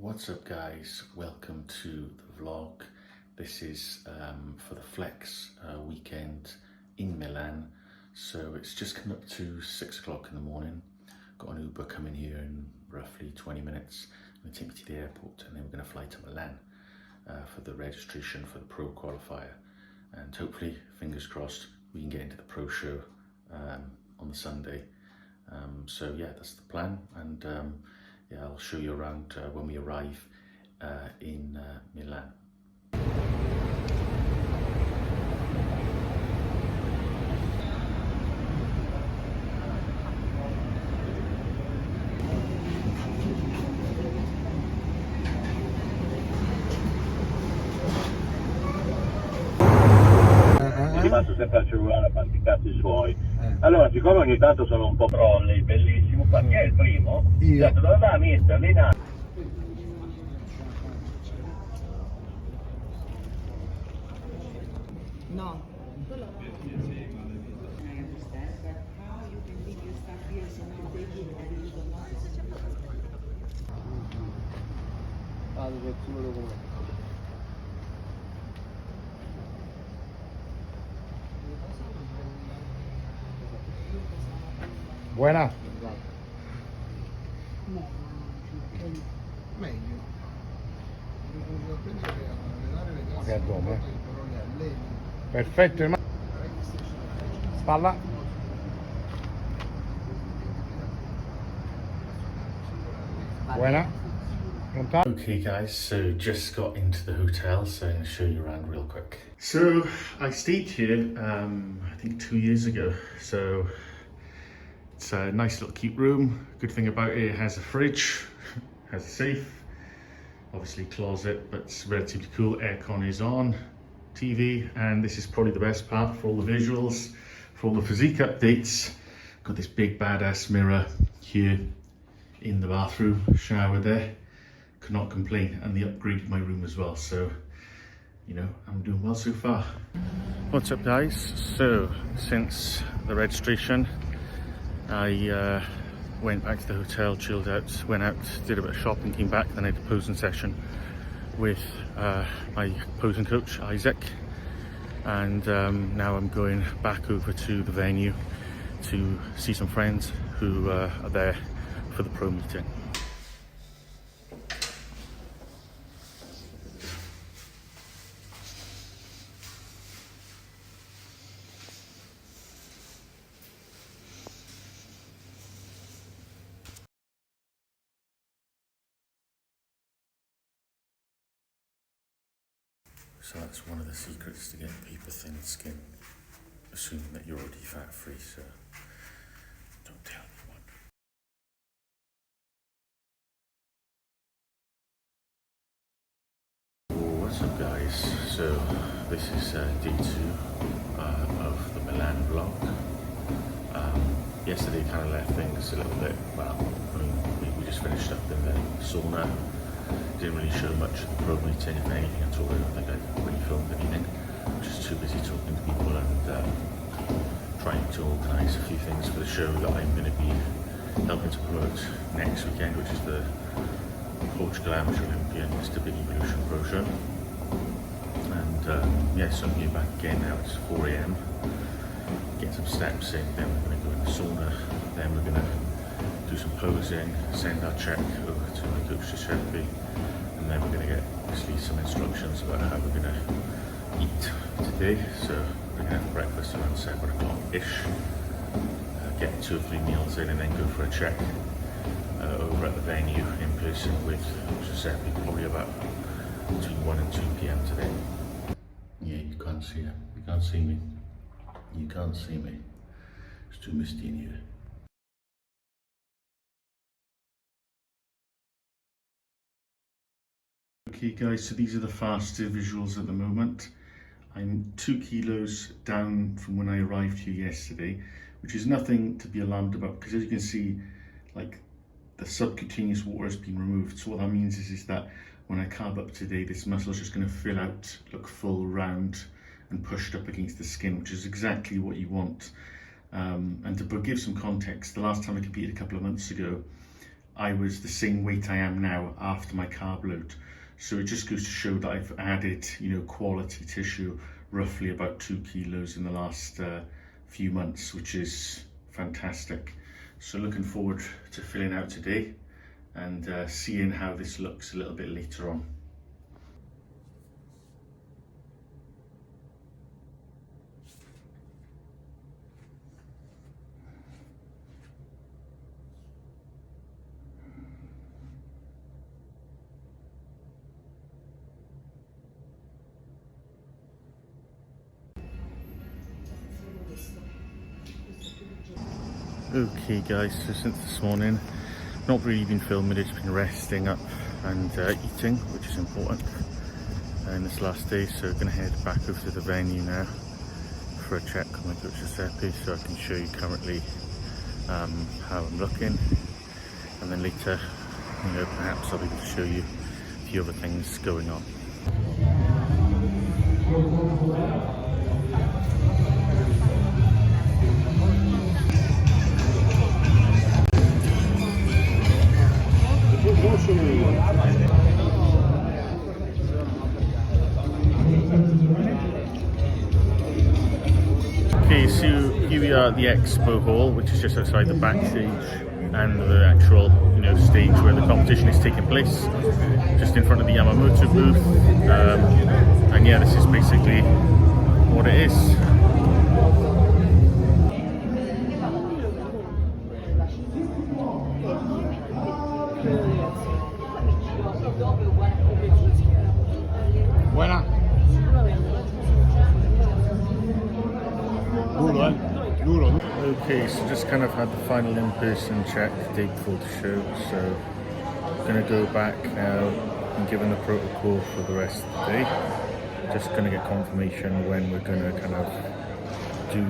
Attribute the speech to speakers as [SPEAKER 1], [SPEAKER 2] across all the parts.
[SPEAKER 1] What's up guys, welcome to the vlog. This is for the Flex weekend in Milan. So it's just come up to 6 o'clock in the morning. Got an Uber coming here in roughly 20 minutes. Going to take me to the airport and then we're going to fly to Milan for the registration for the Pro qualifier. And hopefully, fingers crossed, we can get into the Pro show on the Sunday. So yeah, that's the plan. And yeah, I'll show you around when we arrive in Milan.
[SPEAKER 2] Rimasto sempre al cellulare a farti i cazzi suoi. Allora, siccome ogni tanto sono un po' crolli, bellissimo, qua chi è il primo?
[SPEAKER 3] Io.
[SPEAKER 2] Certo, dove va mister? Lì in alto.
[SPEAKER 4] No.
[SPEAKER 3] Buona. Meglio. Che addome. Perfetto. Spalla. Buena.
[SPEAKER 1] Okay guys, so just got into the hotel, so I'm going to show you around real quick. So I stayed here I think 2 years ago, so it's a nice little cute room. Good thing about it has a fridge, has a safe, obviously closet, but it's relatively cool. Aircon is on, TV, and this is probably the best part for all the visuals, for all the Physique updates. Got this big badass mirror here in the bathroom, shower there. Could not complain, and they upgraded my room as well, so you know, I'm doing well so far. What's up guys? So since the registration, I went back to the hotel, chilled out, went out, did a bit of shopping, came back, then I had a posing session with my posing coach Isaac, and now I'm going back over to the venue to see some friends who are there for the pro meeting. So that's one of the secrets to getting paper thin skin, assuming that you're already fat free, so don't tell anyone. What's up guys? So this is day 2 of the Milan vlog. Yesterday kind of left things a little bit, well, I mean, we just finished up in the sauna. Didn't really show much of the pro meeting, if anything at all. I don't think I really filmed anything. I'm just too busy talking to people and trying to organise a few things for the show that I'm going to be helping to promote next weekend, which is the Portugal Amateur Olympian Mr. Big Evolution Pro Show. And yes, I'm here back again now. It's 4 AM. Get some steps in, then we're going to go in the sauna, then we're going to do some posing, send our check over to my coach Giuseppe, and then we're going to get obviously some instructions about how we're going to eat today. So we're going to have breakfast around 7 o'clock-ish, get 2 or 3 meals in, and then go for a check over at the venue in person with Giuseppe, probably about between 1 and 2 PM today. Yeah, you can't see it. You can't see me. You can't see me. It's too misty in here. Okay guys, so these are the faster visuals at the moment. I'm 2 kilos down from when I arrived here yesterday, which is nothing to be alarmed about, because as you can see, like, the subcutaneous water has been removed. So what that means is that when I carb up today, this muscle is just going to fill out, look full, round, and pushed up against the skin, which is exactly what you want. And to give some context, the last time I competed a couple of months ago, I was the same weight I am now after my carb load. So it just goes to show that I've added, you know, quality tissue, roughly about 2 kilos in the last few months, which is fantastic. So looking forward to filling out today and seeing how this looks a little bit later on. Okay guys, so since this morning, not really been filming, it's been resting up and eating, which is important in this last day. So going to head back over to the venue now for a check on my coach Giuseppe, so I can show you currently how I'm looking, and then later, you know, perhaps I'll be able to show you a few other things going on. Okay, so here we are at the expo hall, which is just outside the backstage and the actual, you know, stage where the competition is taking place, just in front of the Yamamoto booth. And yeah, this is basically what it is.
[SPEAKER 3] Buena. Duro.
[SPEAKER 1] Okay, so just kind of had the final in-person check the day before the show, so I'm going to go back now and given the protocol for the rest of the day. Just going to get confirmation when we're going to kind of do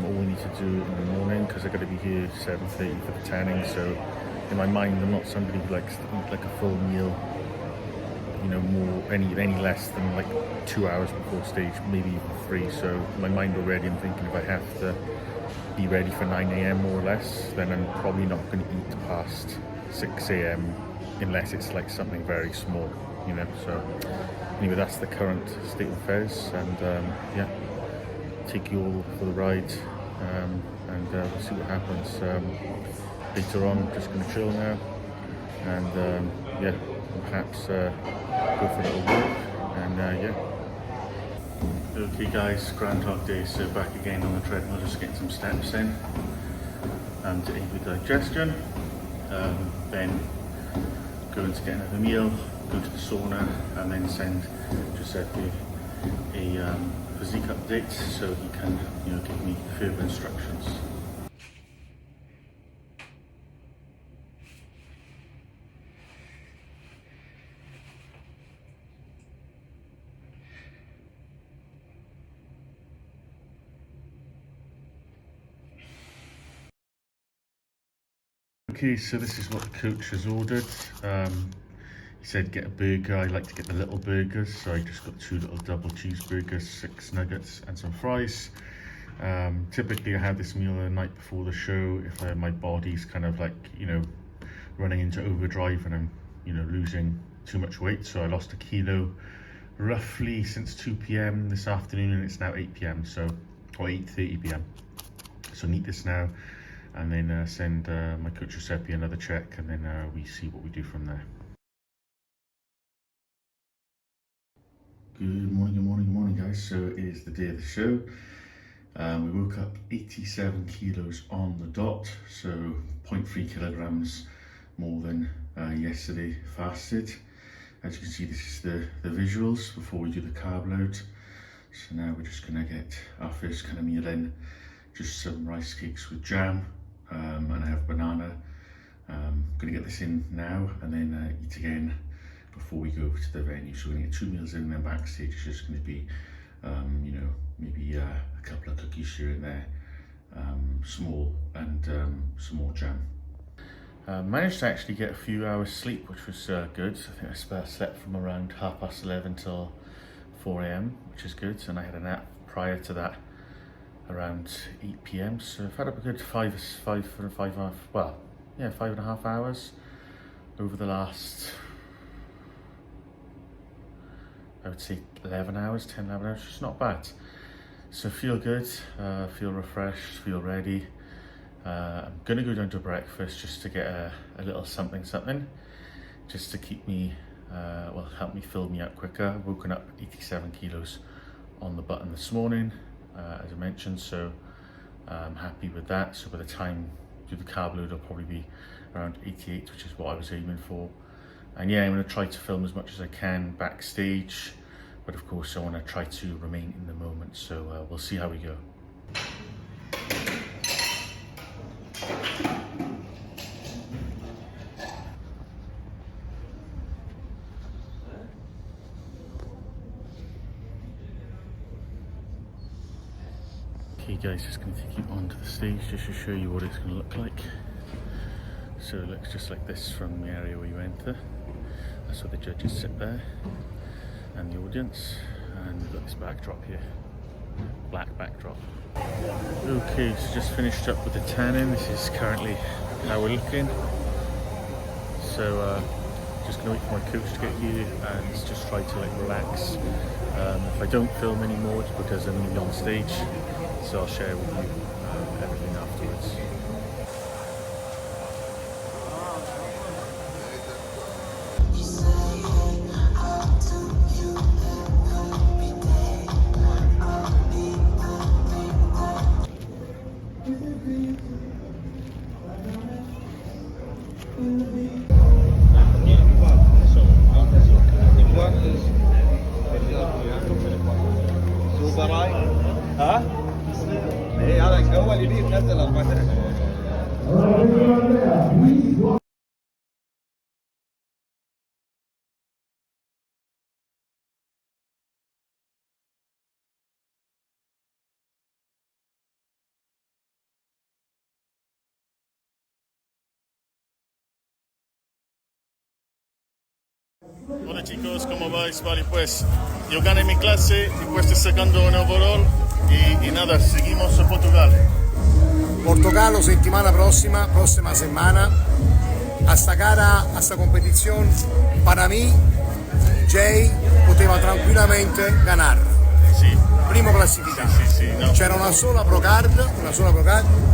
[SPEAKER 1] all we need to do in the morning, because I've got to be here 7:30 for the tanning. So in my mind, I'm not somebody who likes to eat like a full meal, you know, any less than like 2 hours before stage, maybe even 3. So in my mind already, I'm thinking if I have to be ready for 9 AM more or less, then I'm probably not going to eat past 6 AM unless it's like something very small, you know. So anyway, that's the current state of affairs, and yeah, take you all for the ride, and we'll see what happens later on. Just going to chill now, and yeah, perhaps go for a little walk, and yeah. Okay guys, Groundhog Day, so back again on the treadmill, just getting some steps in to aid with digestion. Then going to get another meal, go to the sauna, and then send Giuseppe a physique update so he can, you know, give me further instructions. Okay, so this is what the coach has ordered. He said get a burger. I like to get the little burgers, so I just got 2 little double cheeseburgers, 6 nuggets and some fries. Typically I have this meal the night before the show if my body's kind of like, you know, running into overdrive and I'm, you know, losing too much weight. So I lost 1 kilo roughly since 2 PM this afternoon, and it's now 8 PM, so, or 8:30 PM. So I eat this now, and then send my coach Giuseppe another check, and then we see what we do from there. Good morning guys. So it is the day of the show. We woke up 87 kilos on the dot, so 0.3 kilograms more than yesterday fasted. As you can see, this is the visuals before we do the carb load. So now we're just gonna get our first kind of meal in, just some rice cakes with jam, and I have banana. Gonna get this in now and then eat again before we go over to the venue. So we're gonna get 2 meals in, and then backstage it's just gonna be, you know, maybe a couple of cookies here and there, small, and some more jam. Managed to actually get a few hours sleep, which was good. I think I slept from around 11:30 till 4 AM, which is good. And I had a nap prior to that around 8 PM. So I've had up a good 5 well, yeah, 5.5 hours over the last, I would say 11 hours, 10, 11 hours, it's not bad. So feel good, feel refreshed, feel ready. I'm gonna go down to breakfast just to get a little something, just to keep me, well, help me fill me up quicker. I've woken up 87 kilos on the button this morning, as I mentioned, so I'm happy with that. So by the time I do the carb load, I'll probably be around 88, which is what I was aiming for. And yeah, I'm gonna try to film as much as I can backstage, but of course I wanna try to remain in the moment, so we'll see how we go. Okay guys, just going to take you onto the stage just to show you what it's going to look like. So it looks just like this from the area where you enter. That's where the judges sit there, and the audience, and we've got this backdrop here, black backdrop. Okay, so just finished up with the tanning. This is currently how we're looking. So just going to wait for my coach to get here and just try to like relax. If I don't film anymore, it's because I'm going to be on stage. So I'll share with you everything afterwards. Hola chicos, ¿cómo vais? Vale, pues yo gané mi clase y pues estoy sacando un overall y nada, seguimos a Portugal.
[SPEAKER 3] Portogallo settimana próxima semana, a sta gara, a sta competizione, para mí, Jay poteva tranquillamente ganar.
[SPEAKER 1] Sì.
[SPEAKER 3] Primo classificato.
[SPEAKER 1] Sì, no.
[SPEAKER 3] C'era una sola pro card,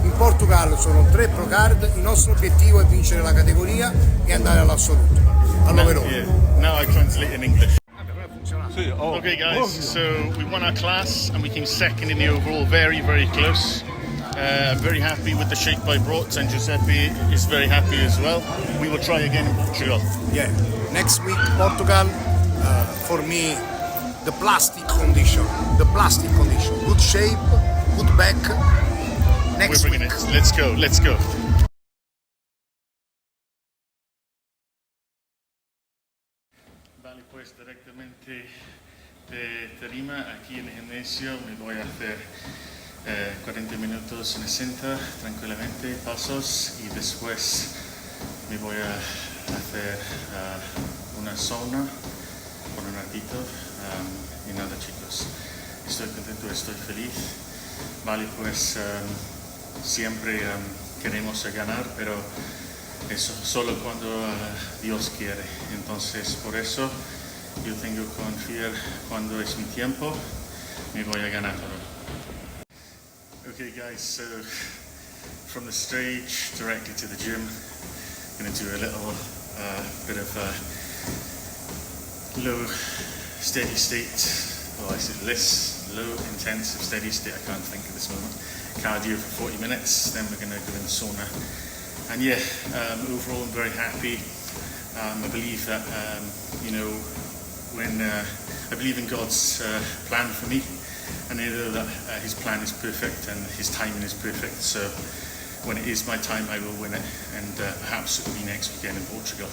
[SPEAKER 3] in Portogallo sono 3 pro card, il nostro obiettivo è vincere la categoria e andare all'assoluto, all'overall.
[SPEAKER 1] Yeah. Now I translate in English.
[SPEAKER 3] Oh.
[SPEAKER 1] Okay guys, so we won our class and we came second in the overall, very, very close. I'm very happy with the shape I brought, and Giuseppe is very happy as well. We will try again in Portugal.
[SPEAKER 3] Yeah, next week Portugal, for me, the plastic condition, good shape, good back. Next
[SPEAKER 1] We're bringing
[SPEAKER 3] week.
[SPEAKER 1] it. Let's go. Vale, pues directamente de Tarima, aquí en el gimnasio, me voy a hacer 40 minutos en el centro, tranquilamente, pasos, y después me voy a hacer una sauna por un ratito. Y nada chicos, estoy contento, estoy feliz. Vale, pues siempre queremos ganar, pero eso solo cuando Dios quiere. Entonces por eso yo tengo que confiar, cuando es mi tiempo me voy a ganar todo. Okay guys, so from the stage directly to the gym, I'm going to do a little bit of low steady state, or I said less low intensive steady state, I can't think at this moment, cardio for 40 minutes, then we're going to go in the sauna. And yeah, overall I'm very happy. I believe that, when I believe in God's plan for me, and I know that his plan is perfect and his timing is perfect, so when it is my time I will win it, and perhaps it will be next weekend in Portugal.